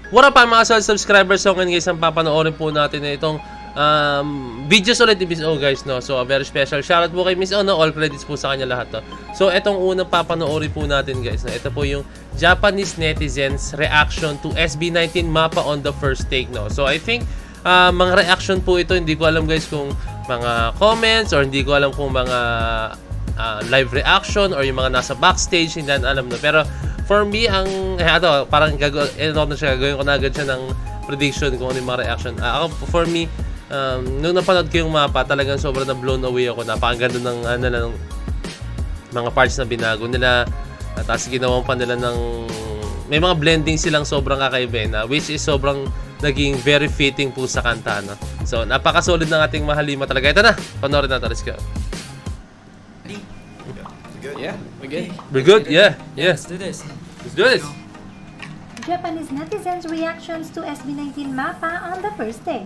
What up mga solid subscribers? So ngayon guys, ang papanoorin po natin na itong videos ulit ni Miss O guys, no? So a very special shoutout po kay Miss O, no? All credits po sa kanya lahat, no? So itong unang papanoorin po natin guys, no? Ito po yung Japanese netizens reaction to SB19 Mappa on the first take, no? So I think mga reaction po ito, hindi ko alam guys kung mga comments or hindi ko alam kung mga live reaction or yung mga nasa backstage, hindi alam na. Pero for me, parang gagawin ko na agad siya ng prediction kung ano yung mga reaction. For me, nung napanood ko yung mapa, talagang sobrang na blown away ako. Napakaganda ng mga parts na binago nila. Tapos ginawa pa nila ng may mga blending silang sobrang kakaiba, which is sobrang naging very fitting po sa kanta, no? So, napaka-solid ng ating mahalima talaga. Ito na, panoorin natin. Let's go. Yeah, we're good. We're good? Yeah. Let's do this. Let's do this. Japanese netizens' reactions to SB19 Mappa on the first day.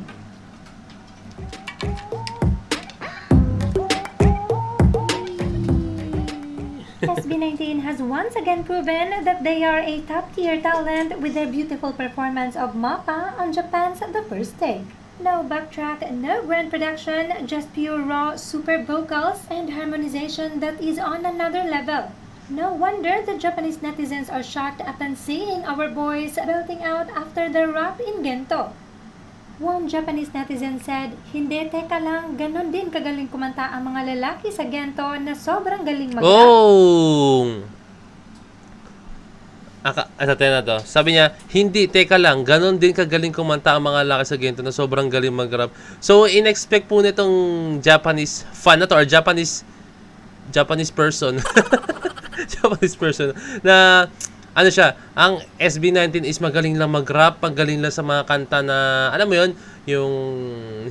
SB19 has once again proven that they are a top-tier talent with their beautiful performance of Mappa on Japan's The First Take. No backtrack, no grand production, just pure raw super vocals and harmonization that is on another level. No wonder the Japanese netizens are shocked upon seeing our boys belting out after the rap in Gento. One Japanese netizen said, "Hindi, teka lang, ganon din kagaling kumanta ang mga lalaki sa Gento na sobrang galing mag-rap." Oh! Na to. Sabi niya, hindi, teka lang, ganon din kagaling kumanta ang mga lalaki sa Gento na sobrang galing mag-rap. So, in-expect po nitong Japanese fan na to, or Japanese person, Japanese person, na, ano siya, ang SB19 is magaling lang mag-rap, magaling lang sa mga kanta na, alam mo yon, yung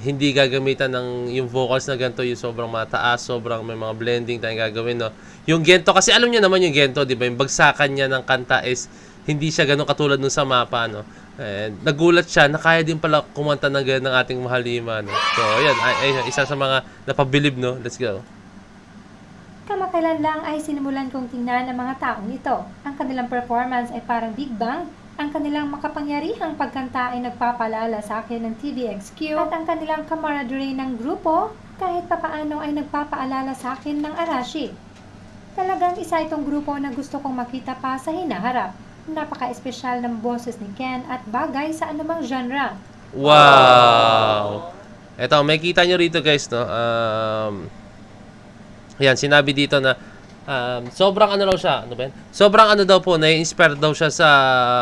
hindi gagamitan ng yung vocals na ganito, yung sobrang mataas, sobrang may mga blending tayong gagawin, no? Yung Gento, kasi alam niyo naman yung Gento, di ba? Yung bagsakan niya ng kanta is hindi siya ganun katulad nung sa Mappa, no? And nagulat siya na kaya din pala kumanta ng ganun ng ating mahalima, no? So, ayan, ay isa sa mga napabilib, no? Let's go. Kamakailan lang ay sinimulan kong tingnan ang mga taong ito. Ang kanilang performance ay parang Big Bang. Ang kanilang makapangyarihang pagkanta ay nagpapalala sa akin ng TVXQ at ang kanilang camaraderie ng grupo kahit papaano ay nagpapaalala sa akin ng Arashi. Talagang isa itong grupo na gusto kong makita pa sa hinaharap. Napaka-espesyal ng boses ni Ken at bagay sa anumang genre. Wow! Eto, may kita nyo rito guys, no? Yan, sinabi dito na sobrang ano daw siya, ano ba yan? Sobrang ano daw po, na-inspire daw siya sa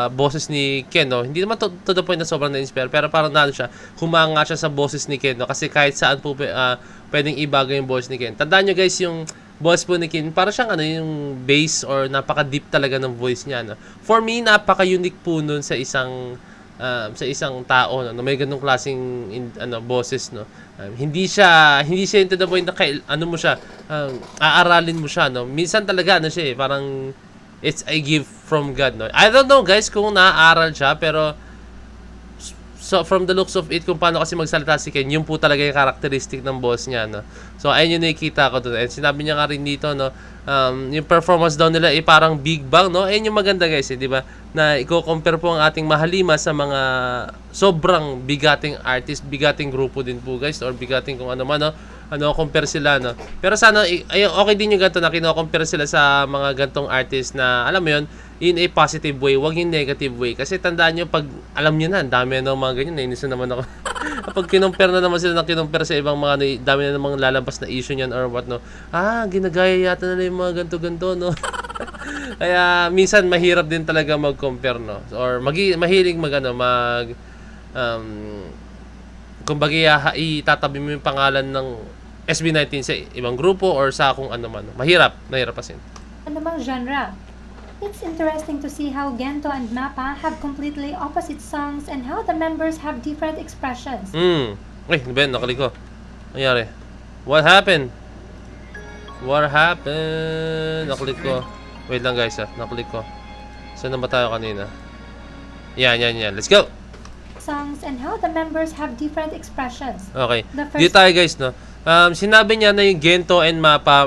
boses ni Ken, no? Hindi naman to the point na sobrang na-inspire, pero parang naano siya, humanga siya sa boses ni Ken, no? Kasi kahit saan po pwedeng ibago yung boses ni Ken. Tandaan nyo guys, yung boses po ni Ken, parang siyang ano, yung bass or napaka-deep talaga ng voice niya, no? For me, napaka-unique po nun sa isang tao, no? May ganung klaseng boses, no? Hindi siya into the point na mo siya, aaralin mo siya, no? Minsan talaga siya parang it's a gift from God, no? I don't know guys kung naaaral siya, pero so from the looks of it, kung paano kasi magsalita si Ken, yun po talaga yung characteristic ng boss niya, no? So ayun yung nakikita ko doon. And sinabi niya nga rin dito, no, yung performance daw nila ay parang Big Bang, no? Ayun yung maganda guys, di ba? Na i-compare po ang ating mahalima sa mga sobrang bigating artist, bigating grupo din po guys, or bigating kung ano man, no? Compare sila, no? Pero sana, okay din yung ganito na kino-compare sila sa mga gantong artist na, alam mo yun, in a positive way, wag in negative way. Kasi tandaan nyo, pag alam nyo na, dami na mga ganyan, nainis na naman ako. Kapag kinumpare na naman sila ng kinumpare sa ibang mga, dami na namang lalabas na issue niyan or what, no? Ginagaya yata nila yung mga ganto-ganto, no? Kaya, minsan, mahirap din talaga mag-compare, no? Or, mahilig kumbaga, itatabi mo yung pangalan ng SB19 sa ibang grupo or sa kung ano man. Mahirap kasi. Anumang genre. It's interesting to see how Gento and Mappa have completely opposite songs and how the members have different expressions. Ben, nakalik ko. Nangyari? What happened? Nakalik ko. Wait lang guys, nakalik ko. Saan na ba tayo kanina? Yan. Let's go! Songs and how the members have different expressions. Okay. The first- Dito tayo guys, no? Sinabi niya na yung Gento and Mappa,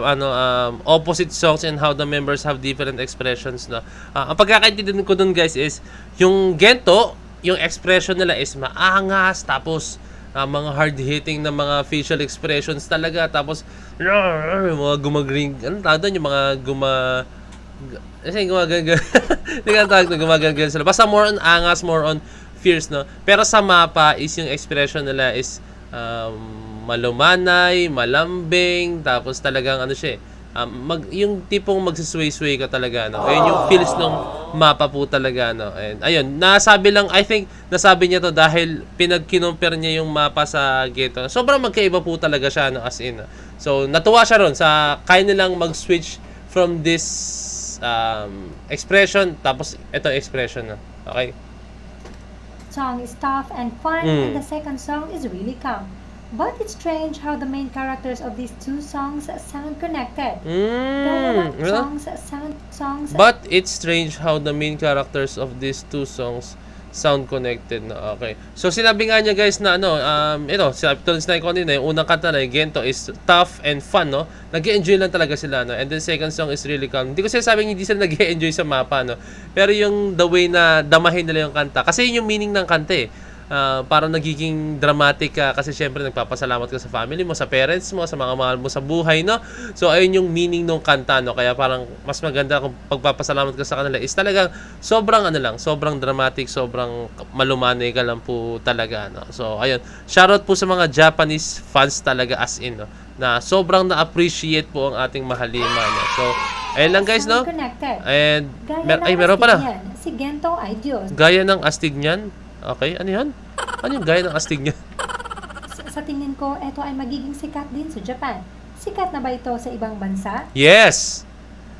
opposite songs and how the members have different expressions, no? Ang pagkakaintindihan ko dun guys is, yung Gento, yung expression nila is maangas, tapos mga hard-hitting na mga facial expressions talaga, tapos mga gumagring, ano tawag doon, yung mga kasi gumagagag hindi ka tawag na gumagagag sila, basta more on angas, more on fierce, no? Pero sa mapa is yung expression nila is malumanay, malambing, tapos talagang ano siya yung tipong magsisway-sway ka talaga, no? Ayun yung feels ng mapa po talaga, no? And ayun, nasabi lang, I think nasabi niya to dahil pinag-kinompare niya yung mapa sa Ghetto. Sobrang magkaiba po talaga siya, no? As in, no? So natuwa siya ron sa kaya nilang mag-switch from this expression, tapos ito expression, no? Okay? Song is tough and fun, and the second song is really calm. But it's strange how the main characters of these two songs sound connected. But it's strange how the main characters of these two songs sound connected, na okay. So sinabi nga niya guys na ito, sinabi ko kanina, yung unang kanta na yung Gento is tough and fun, no? Nag-enjoy lang talaga sila, no? And then second song is really calm. Hindi ko sinasabing hindi sila nag-enjoy sa mapa, no? Pero yung the way na damahin nila yung kanta, kasi yun yung meaning ng kanta eh. Parang nagiging dramatic ka kasi syempre nagpapasalamat ka sa family mo, sa parents mo, sa mga mahal mo sa buhay, no? So ayun yung meaning ng kanta, no? Kaya parang mas maganda kung pagpapasalamat ka sa kanila is talagang sobrang sobrang dramatic, sobrang malumanay ka lang po talaga, no? So ayun, shoutout po sa mga Japanese fans talaga as in, no? Na sobrang na-appreciate po ang ating mahalima, no? So ayun lang guys, no? And meron pala. Si Gento ay Diyos. Gaya ng astig niyan. Okay, ano yan? Ano yung gaya ng astig niya? Sa tingin ko, ito ay magiging sikat din sa Japan. Sikat na ba ito sa ibang bansa? Yes!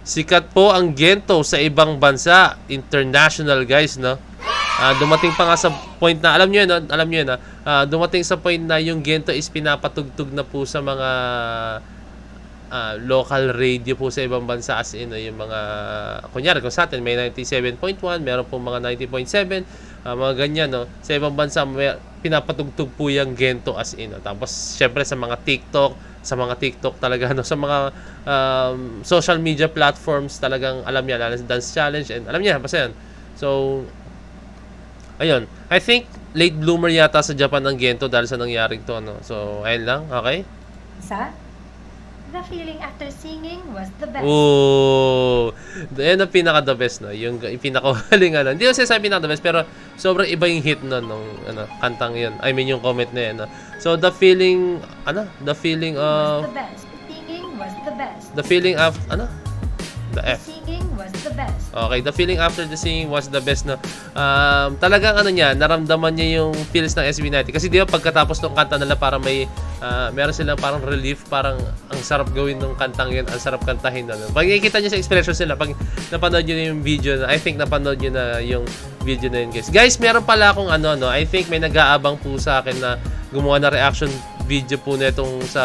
Sikat po ang Gento sa ibang bansa. International, guys, no? Dumating pa nga sa point na, alam nyo yun, no? Alam nyo yun, dumating sa point na yung Gento is pinapatugtog na po sa mga local radio po sa ibang bansa, as in, yung mga, kunyari kung sa atin may 97.1, meron po mga 90.7, mga ganyan, no? Sa ibang bansa pinapatugtog po yung Gento as in, no? Tapos syempre sa mga TikTok talaga, no? Sa mga social media platforms talagang alam niya, lalo sa dance challenge, and alam niya basta yan. So ayun, I think late bloomer yata sa Japan ang Gento dahil sa nangyaring to, no? So ayun lang, okay? The feeling after singing was the best. Oh, yan ang pinaka-the best, no? Yung pinaka-huling, hindi ko sinasabi pinaka-the best, pero sobrang iba yung hit nun, nung kantang yun. I mean, yung comment na yan, no? So, the feeling of... The singing was the best. The feeling of... The F. Singing was the best. Okay, the feeling after the singing was the best, no? Talagang naramdaman niya yung feels ng SB19. Kasi di ba pagkatapos ng kanta nila parang meron silang parang relief, parang ang sarap gawin ng kantang yun, ang sarap kantahin na. Pag nakikita niyo sa expressions nila, pag napanood niyo na yung video, I think napanood niyo na yung video na yun, guys. Guys, meron pala akong I think may nag-aabang po sa akin na gumawa na reaction video po netong sa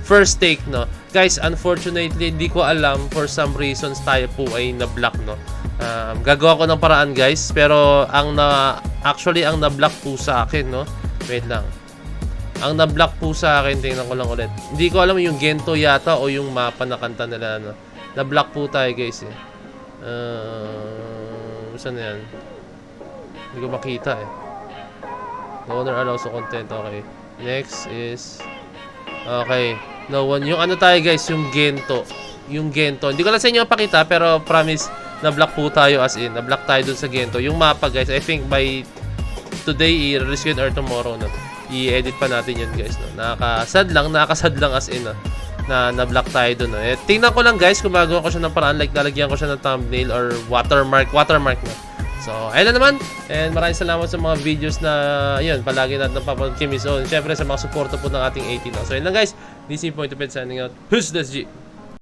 first take, no? Guys, unfortunately, hindi ko alam, for some reasons tayo po ay na-block, no? Gagawa ko ng paraan, guys, pero actually ang na-block po sa akin, no? Wait lang. Ang na-block po sa akin, tingnan ko lang ulit. Hindi ko alam yung Gento yata o yung mapa na kanta nila, no? Na-block po tayo, guys, eh. Saan na yan? Hindi ko makita, eh. No owner allows the content, okay. Next is... Okay. No one. Yung tayo, guys, yung Gento. Yung Gento. Hindi ko lang sa inyo pakita, pero promise, na-block po tayo as in. Na-block tayo dun sa Gento. Yung mapa, guys, I think by today, i-release yun or tomorrow, no? I-edit pa natin yun, guys, no? Nakakasad lang as in, no? Na na-block tayo dun, no? Tingnan ko lang, guys, kung magawa ko siya ng paraan, like lalagyan ko siya ng thumbnail or watermark, no? So, ayun na naman. And maraming salamat sa mga videos na, yun, palagi natin napapanood Kimi Zone. Siyempre, sa mga suporta po ng ating 18. So, ayun lang, guys. This is Point of Ed signing out. Who's this G?